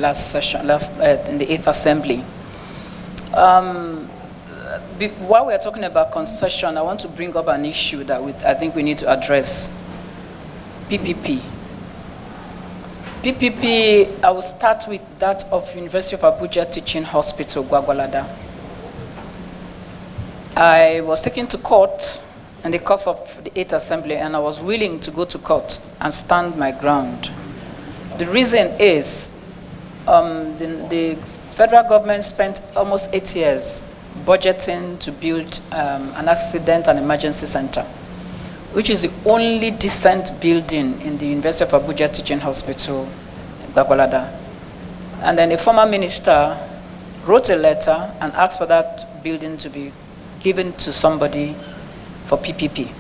last session, in the 8th Assembly. While we are talking about concession, I want to bring up an issue that I think we need to address. PPP. PPP, I will start with that of University of Abuja Teaching Hospital, Gwagwalada. I was taken to court in the course of the 8th Assembly, and I was willing to go to court and stand my ground. The reason is the federal government spent almost 8 years budgeting to build an accident and emergency center, which is the only decent building in the University of Abuja Teaching Hospital, Gwagwalada. And then the former minister wrote a letter and asked for that building to be given to somebody for PPP.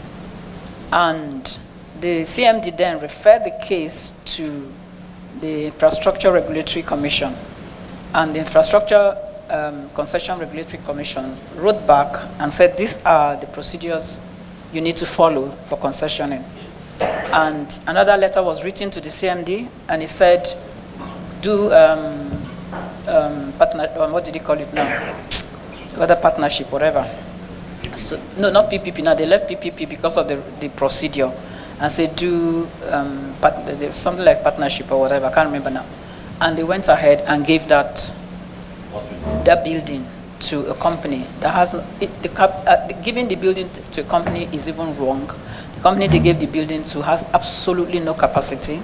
And the CMD then referred the case to the Infrastructure Regulatory Commission. And the Infrastructure Concession Regulatory Commission wrote back and said, these are the procedures you need to follow for concessioning. And another letter was written to the CMD, and it said, do what did he call it now? Whether partnership, whatever. So, no, not PPP. Now they left PPP because of the procedure, and said do something like partnership or whatever. I can't remember now. And they went ahead and gave that building to a company that has giving the building to a company is even wrong. The company they gave the building to has absolutely no capacity.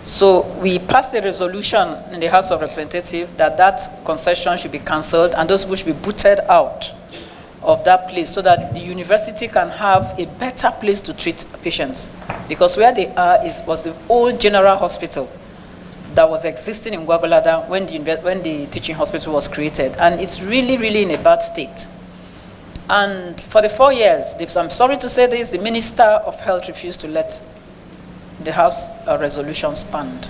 So we passed a resolution in the House of Representatives that concession should be cancelled and those people should be booted out of that place so that the university can have a better place to treat patients. Because where they are was the old general hospital that was existing in Gwagwalada when the teaching hospital was created. And it's really, really in a bad state. And for the 4 years, I'm sorry to say this, the Minister of Health refused to let the House resolution stand.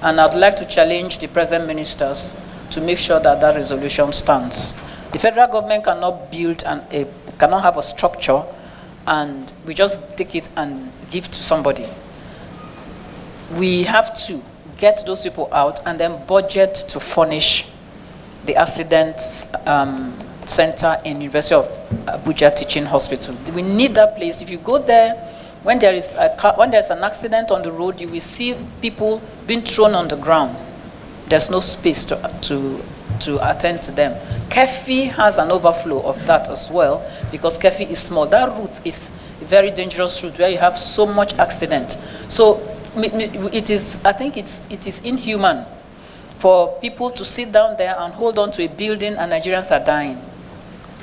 And I'd like to challenge the present ministers to make sure that that resolution stands. The federal government cannot cannot have a structure and we just take it and give to somebody. We have to get those people out and then budget to furnish the accident center in University of Abuja Teaching Hospital. We need that place. If you go there, when there's an accident on the road, you will see people being thrown on the ground. There's no space to attend to them. Kefi has an overflow of that as well because Kefi is small. That route is a very dangerous route where you have so much accident. So I think it is inhuman for people to sit down there and hold on to a building and Nigerians are dying.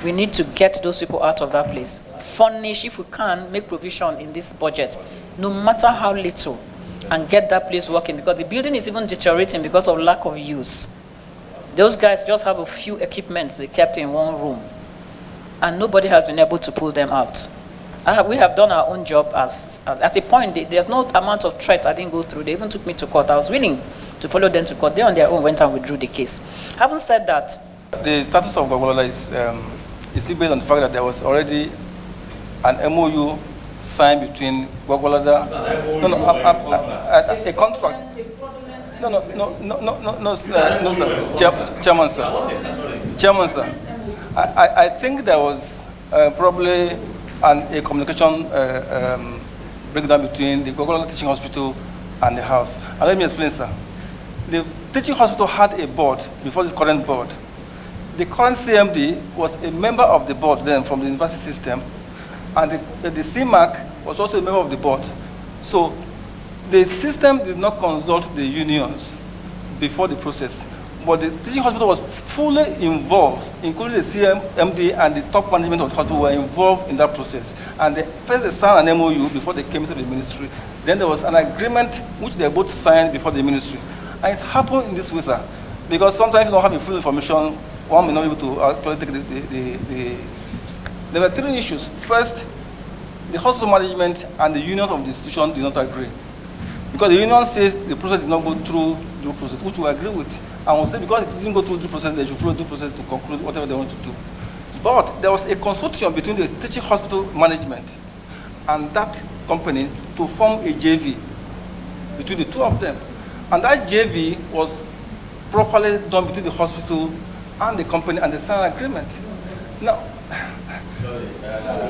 We need to get those people out of that place. Furnish, if we can, make provision in this budget, no matter how little, and get that place working because the building is even deteriorating because of lack of use. Those guys just have a few equipments they kept in one room, and nobody has been able to pull them out. We have done our own job at a point, there's no amount of threats I didn't go through. They even took me to court. I was willing to follow them to court. They on their own went and withdrew the case. Having said that, the status of Gwagwalada is based on the fact that there was already an MOU signed between Gwagwalada, a contract. No, sir. Chairman, sir. Chairman, sir. I think there was probably a communication breakdown between the Gwagwalada Teaching Hospital and the House. And let me explain, sir. The teaching hospital had a board before the current board. The current CMD was a member of the board then from the university system, and the CMAC was also a member of the board. So the system did not consult the unions before the process, but the teaching hospital was fully involved, including the CMD and the top management of the hospital were involved in that process. And first they signed an MOU before they came to the ministry. Then there was an agreement which they both signed before the ministry. And it happened in this way, sir, because sometimes you don't have the full information, one may not be able to actually take There were 3 issues. First, the hospital management and the unions of the institution did not agree. Because the union says the process did not go through due process, which we agree with. And we'll say because it didn't go through due process, they should follow due process to conclude whatever they want to do. But there was a consortium between the teaching hospital management and that company to form a JV between the two of them. And that JV was properly done between the hospital and the company, and they sign an agreement. Now,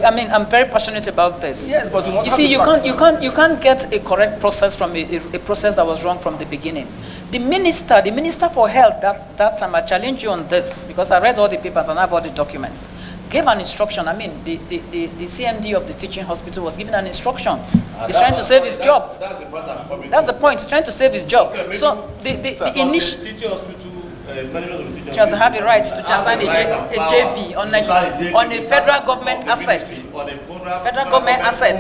I mean, I'm very passionate about this. yes, but You see, you can't get a correct process from a process that was wrong from the beginning. The minister for health that time, I challenge you on this because I read all the papers and I have all the documents, gave an instruction. I mean, the CMD of the teaching hospital was given an instruction. He's trying to save his job. That's the point. He's trying to save his job. So the initial teaching hospital. To have a right to sign a JV on a federal government asset. Federal government asset.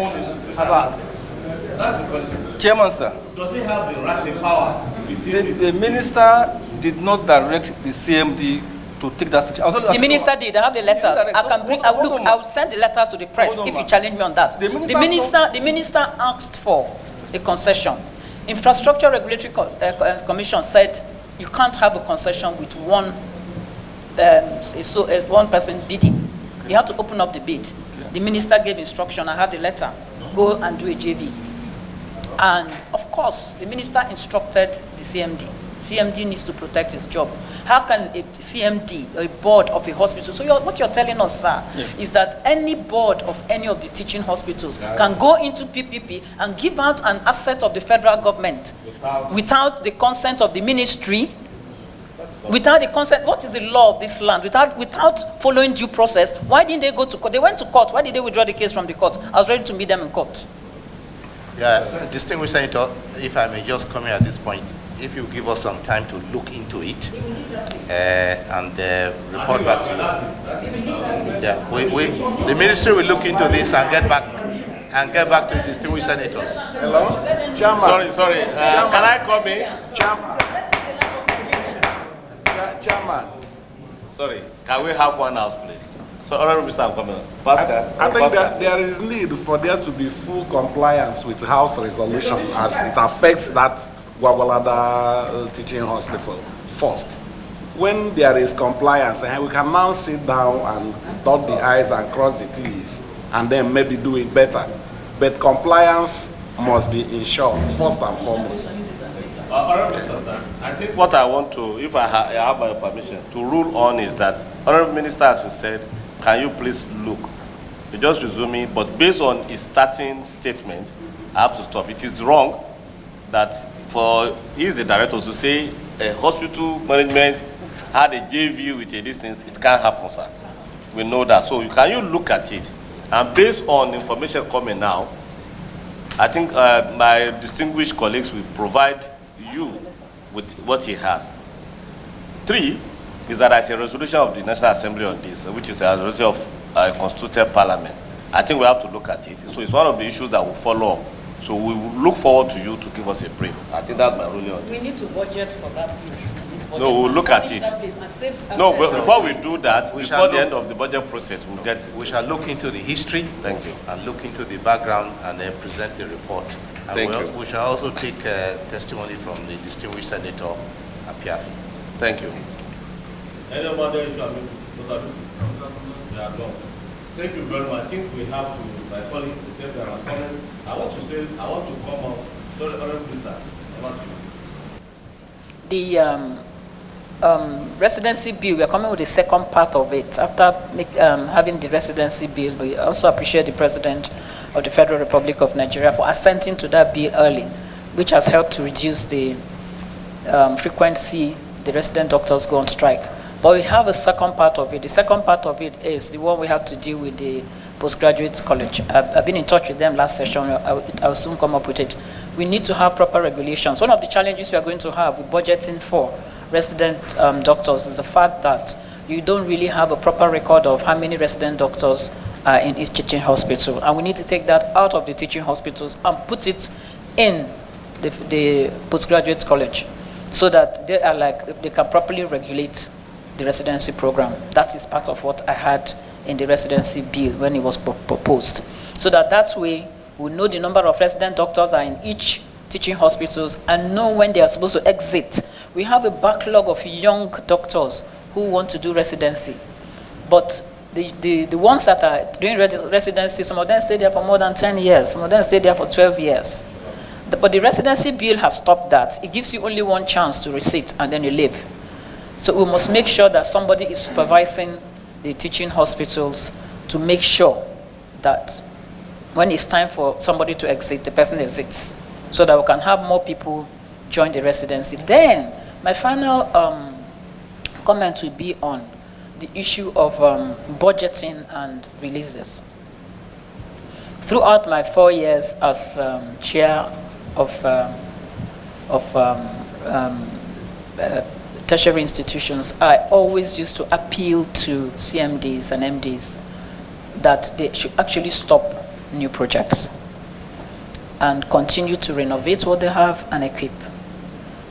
Chairman, sir. Does he have the power? The minister did not direct the CMD to take that step. The minister did. I have the letters. I can bring. I'll send the letters to the press if you challenge me on that. The minister asked for a concession. Infrastructure Regulatory Commission said you can't have a concession with one person bidding. You have to open up the bid. The minister gave instruction. I have the letter. Go and do a JV. And of course, the minister instructed the CMD. CMD needs to protect his job. How can a CMD, a board of a hospital, so what you're telling us, sir, yes, is that any board of any of the teaching hospitals can go into PPP and give out an asset of the federal government without the consent of the ministry, without the consent, what is the law of this land, without following due process? Why didn't they go to court? They went to court. Why did they withdraw the case from the court? I was ready to meet them in court. Yeah, distinguished Senator, if I may just come here at this point, if you give us some time to look into it and report back to you. Yeah, the ministry will look into this and get back to the distinguished senators. Hello? Chairman. Sorry. Can I come in? Chairman. Sorry. Can we have one house, please? So, Honorable Mr. I'm coming. I think that there is need for there to be full compliance with House resolutions as it affects that Gwagwalada teaching hospital first. When there is compliance, we can now sit down and dot the I's and cross the T's and then maybe do it better. But compliance must be ensured first and foremost. Honorable Minister, I think what I want to, if I have my permission, to rule on is that, Honorable Minister, as you said, can you please look? You just resume me, but based on his starting statement, I have to stop. It is wrong that he's the director to say a hospital management had a JV with a distance. It can't happen, sir. We know that. So can you look at it? And based on information coming now, I think my distinguished colleagues will provide you with what he has. 3 is that there's a resolution of the National Assembly on this, which is a resolution of constituted parliament. I think we have to look at it. So it's one of the issues that will follow up. So we will look forward to you to give us a brief. I think that's my ruling on it. We need to budget for that, please. No, we'll look at it. No, but before we do that, before the end of the budget process, we shall look into the history. Thank you. And look into the background and then present the report. And Thank you. We shall also take testimony from the distinguished Senator Apiafi. Thank you. Any other issue? Thank you very much. I think we have to, my colleagues, if there are comments. I want to come up. Sorry, Honorable Minister. I want to. The residency bill, we are coming with the second part of it. After having the residency bill, we also appreciate the President of the Federal Republic of Nigeria for assenting to that bill early, which has helped to reduce the frequency the resident doctors go on strike. But we have a second part of it. The second part of it is the one we have to deal with the postgraduate college. I've been in touch with them last session. I'll soon come up with it. We need to have proper regulations. One of the challenges we are going to have with budgeting for resident doctors is the fact that you don't really have a proper record of how many resident doctors are in each teaching hospital. And we need to take that out of the teaching hospitals and put it in the postgraduate college so that they can properly regulate the residency program. That is part of what I had in the residency bill when it was proposed. So that way we know the number of resident doctors are in each teaching hospitals and know when they are supposed to exit. We have a backlog of young doctors who want to do residency. But the ones that are doing residency, some of them stay there for more than 10 years, some of them stay there for 12 years. But the residency bill has stopped that. It gives you only one chance to resit and then you leave. So we must make sure that somebody is supervising the teaching hospitals to make sure that when it's time for somebody to exit, the person exits, so that we can have more people join the residency. Then, my final comment will be on the issue of budgeting and releases. Throughout my 4 years as chair of tertiary institutions, I always used to appeal to CMDs and MDs that they should actually stop new projects and continue to renovate what they have and equip.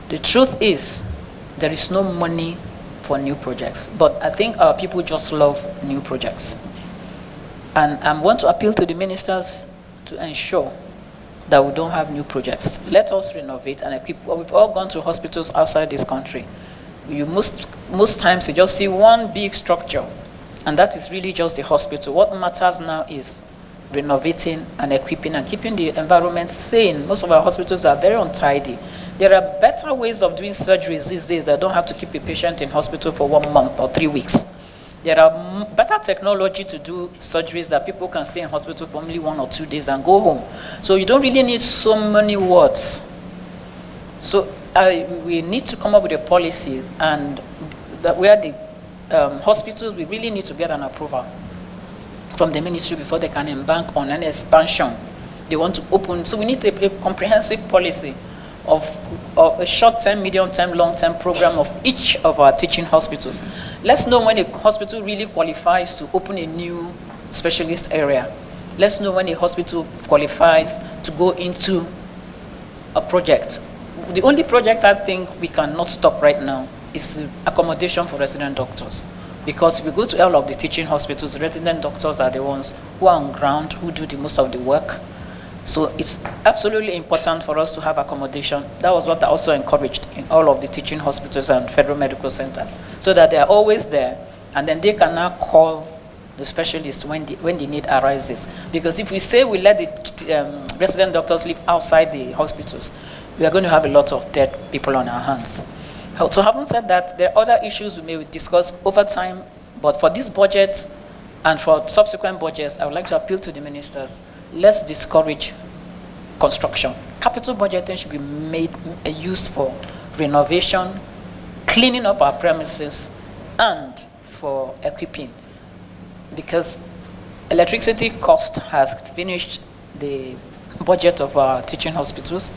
The truth is, there is no money for new projects, but I think our people just love new projects. And I want to appeal to the ministers to ensure that we don't have new projects. Let us renovate and equip. We've all gone to hospitals outside this country. Most times you just see one big structure, and that is really just the hospital. What matters now is renovating and equipping and keeping the environment sane. Most of our hospitals are very untidy. There are better ways of doing surgeries these days that don't have to keep a patient in hospital for 1 month or 3 weeks. There are better technology to do surgeries that people can stay in hospital for only 1 or 2 days and go home. So you don't really need so many wards. So we need to come up with a policy, and that where the hospitals, we really need to get an approval from the ministry before they can embark on an expansion. They want to open, so we need a comprehensive policy of a short-term, medium-term, long-term program of each of our teaching hospitals. Let's know when a hospital really qualifies to open a new specialist area. Let's know when a hospital qualifies to go into a project. The only project I think we cannot stop right now is accommodation for resident doctors. Because if we go to all of the teaching hospitals, the resident doctors are the ones who are on ground, who do the most of the work. So it's absolutely important for us to have accommodation. That was what I also encouraged in all of the teaching hospitals and federal medical centers, so that they are always there, and then they can now call the specialists when the need arises. Because if we say we let the resident doctors live outside the hospitals, we are going to have a lot of dead people on our hands. So having said that, there are other issues we may discuss over time, but for this budget and for subsequent budgets, I would like to appeal to the ministers. Let's discourage construction. Capital budgeting should be used for renovation, cleaning up our premises, and for equipping. Because electricity cost has finished the budget of our teaching hospitals.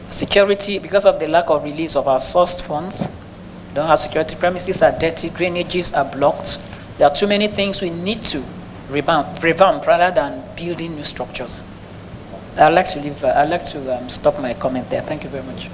Security, because of the lack of release of our sourced funds, don't have security. Premises are dirty, drainages are blocked. There are too many things we need to revamp rather than building new structures. I'd like to stop my comment there. Thank you very much.